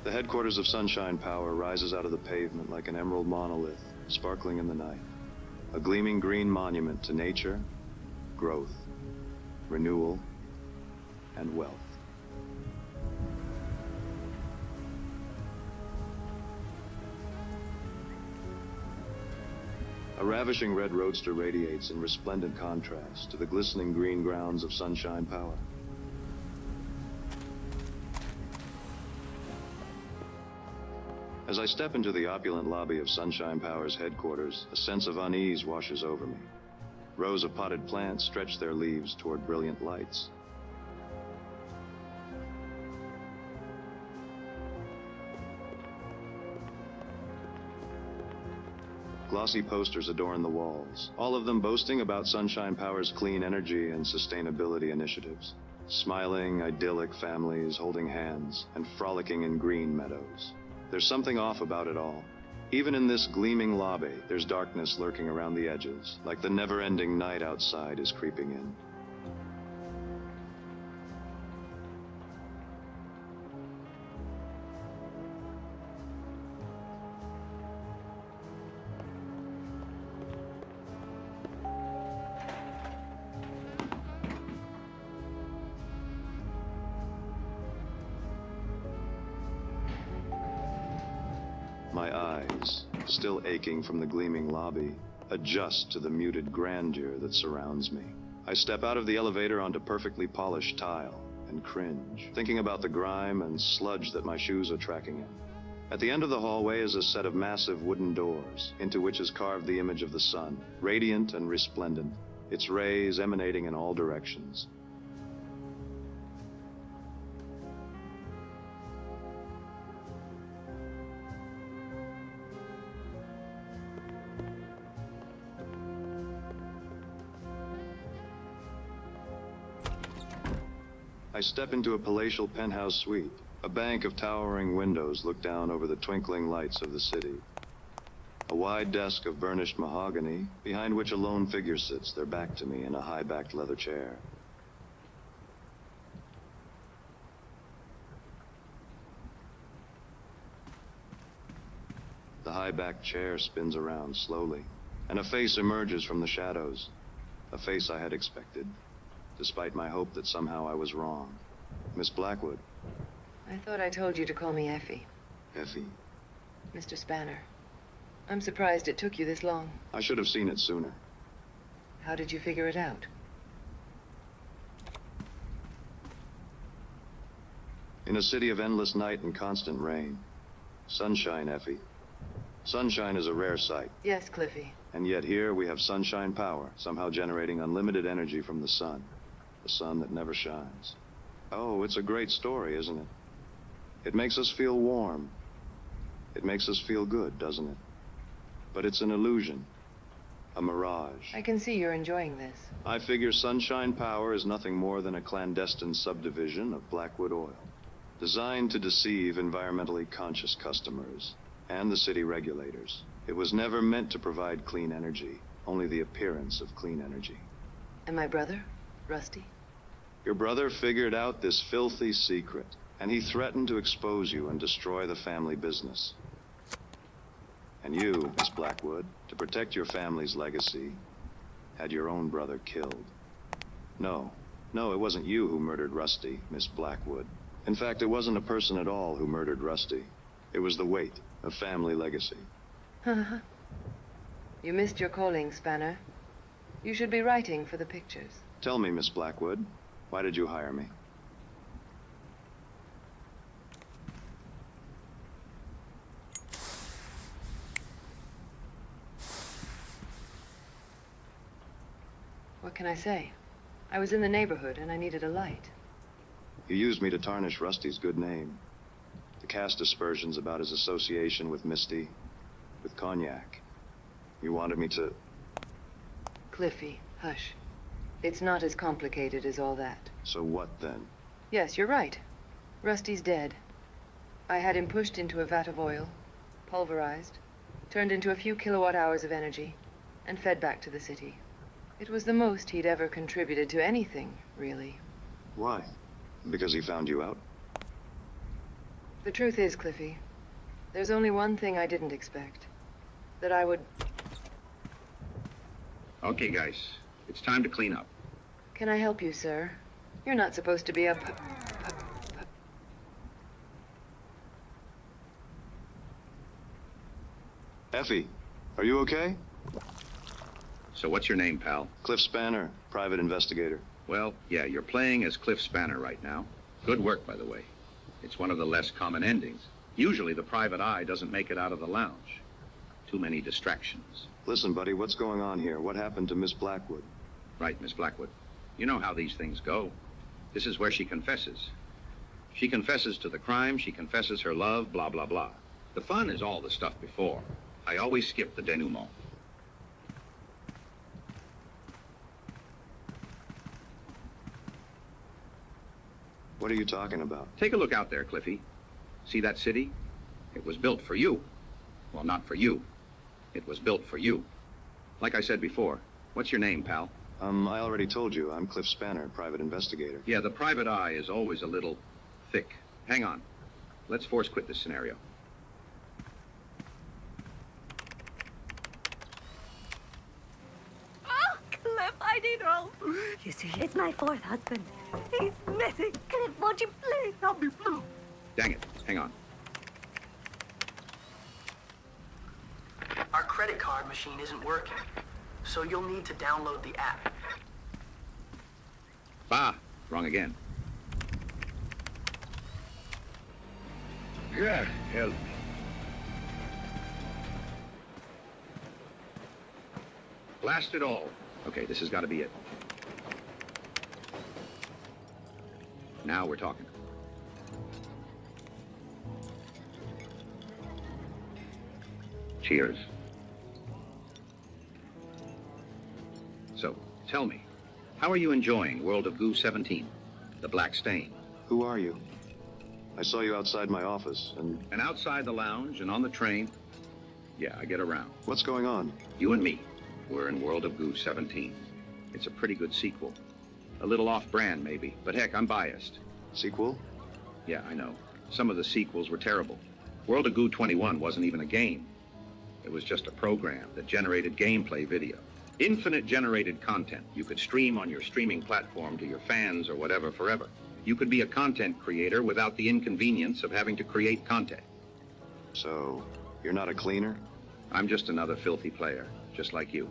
The headquarters of Sunshine Power rises out of the pavement like an emerald monolith, sparkling in the night. A gleaming green monument to nature, growth, renewal, and wealth. A ravishing red roadster radiates in resplendent contrast to the glistening green grounds of Sunshine Power. As I step into the opulent lobby of Sunshine Power's headquarters, a sense of unease washes over me. Rows of potted plants stretch their leaves toward brilliant lights. Glossy posters adorn the walls, all of them boasting about Sunshine Power's clean energy and sustainability initiatives. Smiling, idyllic families holding hands and frolicking in green meadows. There's something off about it all. Even in this gleaming lobby, there's darkness lurking around the edges, like the never-ending night outside is creeping in. My eyes, still aching from the gleaming lobby, adjust to the muted grandeur that surrounds me. I step out of the elevator onto perfectly polished tile and cringe, thinking about the grime and sludge that my shoes are tracking in. At the end of the hallway is a set of massive wooden doors, into which is carved the image of the sun, radiant and resplendent, its rays emanating in all directions. I step into a palatial penthouse suite. A bank of towering windows look down over the twinkling lights of the city. A wide desk of burnished mahogany, behind which a lone figure sits, their back to me in a high-backed leather chair. The high-backed chair spins around slowly, and a face emerges from the shadows. A face I had expected, despite my hope that somehow I was wrong. Miss Blackwood. I thought I told you to call me Effie. Effie. Mr. Spanner. I'm surprised it took you this long. I should have seen it sooner. How did you figure it out? In a city of endless night and constant rain. Sunshine, Effie. Sunshine is a rare sight. Yes, Cliffy. And yet here we have Sunshine Power, somehow generating unlimited energy from the sun. The sun that never shines. Oh, it's a great story, isn't it? It makes us feel warm. It makes us feel good, doesn't it? But it's an illusion. A mirage. I can see you're enjoying this. I figure Sunshine Power is nothing more than a clandestine subdivision of Blackwood Oil, designed to deceive environmentally conscious customers and the city regulators. It was never meant to provide clean energy, only the appearance of clean energy. And my brother, Rusty? Your brother figured out this filthy secret, and he threatened to expose you and destroy the family business. And you, Miss Blackwood, to protect your family's legacy, had your own brother killed. No, it wasn't you who murdered Rusty, Miss Blackwood. In fact, it wasn't a person at all who murdered Rusty. It was the weight of family legacy. You missed your calling, Spanner. You should be writing for the pictures. Tell me, Miss Blackwood, why did you hire me? What can I say? I was in the neighborhood and I needed a light. You used me to tarnish Rusty's good name. To cast aspersions about his association with Misty, with Cognac. You wanted me to... Cliffy, hush. It's not as complicated as all that. So what then? Yes, you're right. Rusty's dead. I had him pushed into a vat of oil, pulverized, turned into a few kilowatt hours of energy, and fed back to the city. It was the most he'd ever contributed to anything, really. Why? Because he found you out? The truth is, Cliffy, there's only one thing I didn't expect. That I would... Okay, guys. It's time to clean up. Can I help you, sir? You're not supposed to be a... Effie, are you okay? So what's your name, pal? Cliff Spanner, private investigator. Well, yeah, you're playing as Cliff Spanner right now. Good work, by the way. It's one of the less common endings. Usually the private eye doesn't make it out of the lounge. Too many distractions. Listen, buddy, what's going on here? What happened to Miss Blackwood? Right, Miss Blackwood. You know how these things go. This is where she confesses. She confesses to the crime, she confesses her love, blah, blah, blah. The fun is all the stuff before. I always skip the denouement. What are you talking about? Take a look out there, Cliffy. See that city? It was built for you. Well, not for you. It was built for you. Like I said before, what's your name, pal? I already told you. I'm Cliff Spanner, private investigator. Yeah, the private eye is always a little thick. Hang on. Let's force quit this scenario. Oh, Cliff, I need help. You see, it's my fourth husband. He's missing. Cliff, won't you please help me, please? Dang it. Hang on. Our credit card machine isn't working, so you'll need to download the app. Bah, wrong again. God, help me. Blast it all. Okay, this has got to be it. Now we're talking. Cheers. So, tell me, how are you enjoying World of Goo 17, the Black Stain? Who are you? I saw you outside my office, and... And outside the lounge and on the train, yeah, I get around. What's going on? You and me, we're in World of Goo 17. It's a pretty good sequel. A little off-brand, maybe, but heck, I'm biased. Sequel? Yeah, I know. Some of the sequels were terrible. World of Goo 21 wasn't even a game. It was just a program that generated gameplay video. Infinite generated content you could stream on your streaming platform to your fans or whatever forever. You could be a content creator without the inconvenience of having to create content. So, you're not a cleaner? I'm just another filthy player, just like you.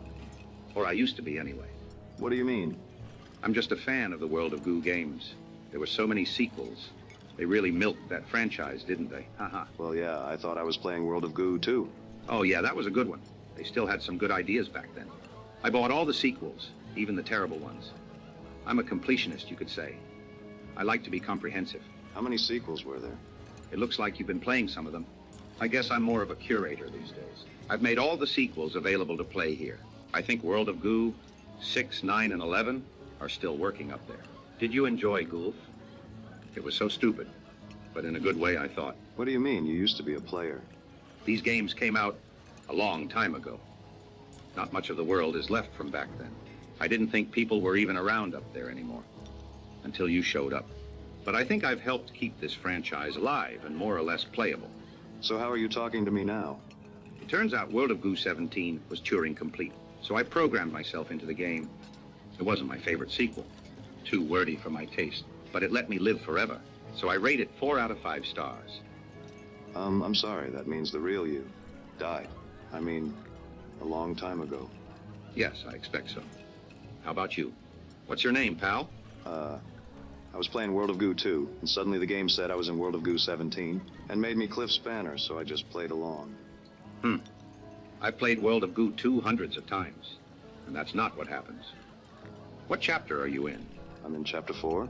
Or I used to be anyway. What do you mean? I'm just a fan of the World of Goo games. There were so many sequels. They really milked that franchise, didn't they? Haha. Well, yeah, I thought I was playing World of Goo, too. Oh, yeah, that was a good one. They still had some good ideas back then. I bought all the sequels, even the terrible ones. I'm a completionist, you could say. I like to be comprehensive. How many sequels were there? It looks like you've been playing some of them. I guess I'm more of a curator these days. I've made all the sequels available to play here. I think World of Goo 6, 9, and 11 are still working up there. Did you enjoy Gulf? It was so stupid, but in a good way, I thought. What do you mean? You used to be a player. These games came out a long time ago. Not much of the world is left from back then. I didn't think people were even around up there anymore, until you showed up. But I think I've helped keep this franchise alive and more or less playable. So how are you talking to me now? It turns out World of Goo 17 was Turing complete, so I programmed myself into the game. It wasn't my favorite sequel, too wordy for my taste, but it let me live forever, so I rate it 4 out of 5 stars. I'm sorry, that means the real you died. I mean, a long time ago. Yes, I expect so. How about you? What's your name, pal? I was playing World of Goo 2, and suddenly the game said I was in World of Goo 17, and made me Cliff Spanner, so I just played along. I've played World of Goo 2 hundreds of times, and that's not what happens. What chapter are you in? I'm in Chapter 4.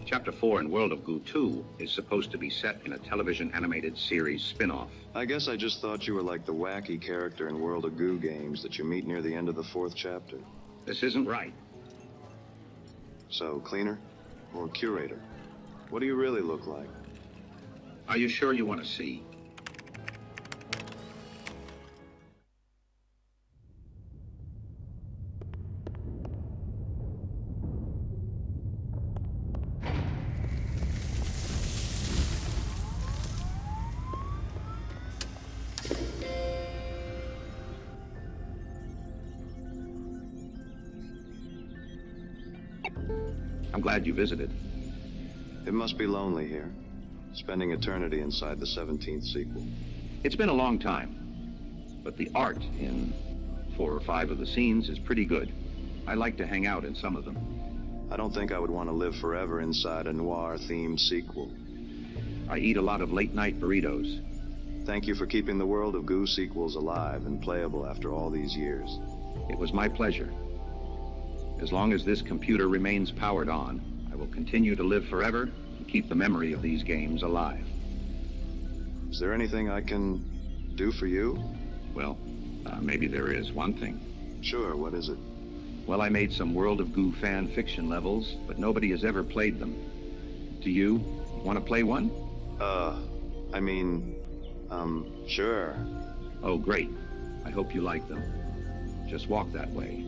Chapter 4 in World of Goo 2 is supposed to be set in a television animated series spin-off. I guess I just thought you were like the wacky character in World of Goo games that you meet near the end of the 4th chapter. This isn't right. So, cleaner or curator? What do you really look like? Are you sure you want to see? I'm glad you visited. It must be lonely here, spending eternity inside the 17th sequel. It's been a long time, but the art in 4 or 5 of the scenes is pretty good. I like to hang out in some of them. I don't think I would want to live forever inside a noir-themed sequel. I eat a lot of late-night burritos. Thank you for keeping the World of Goo sequels alive and playable after all these years. It was my pleasure. As long as this computer remains powered on, I will continue to live forever and keep the memory of these games alive. Is there anything I can do for you? Well, maybe there is one thing. Sure, what is it? Well, I made some World of Goo fan fiction levels, but nobody has ever played them. Do you want to play one? Sure. Oh, great. I hope you like them. Just walk that way.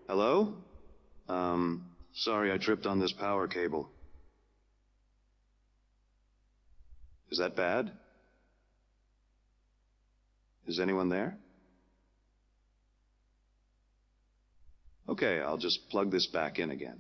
Hello? Sorry I tripped on this power cable. Is that bad? Is anyone there? Okay, I'll just plug this back in again.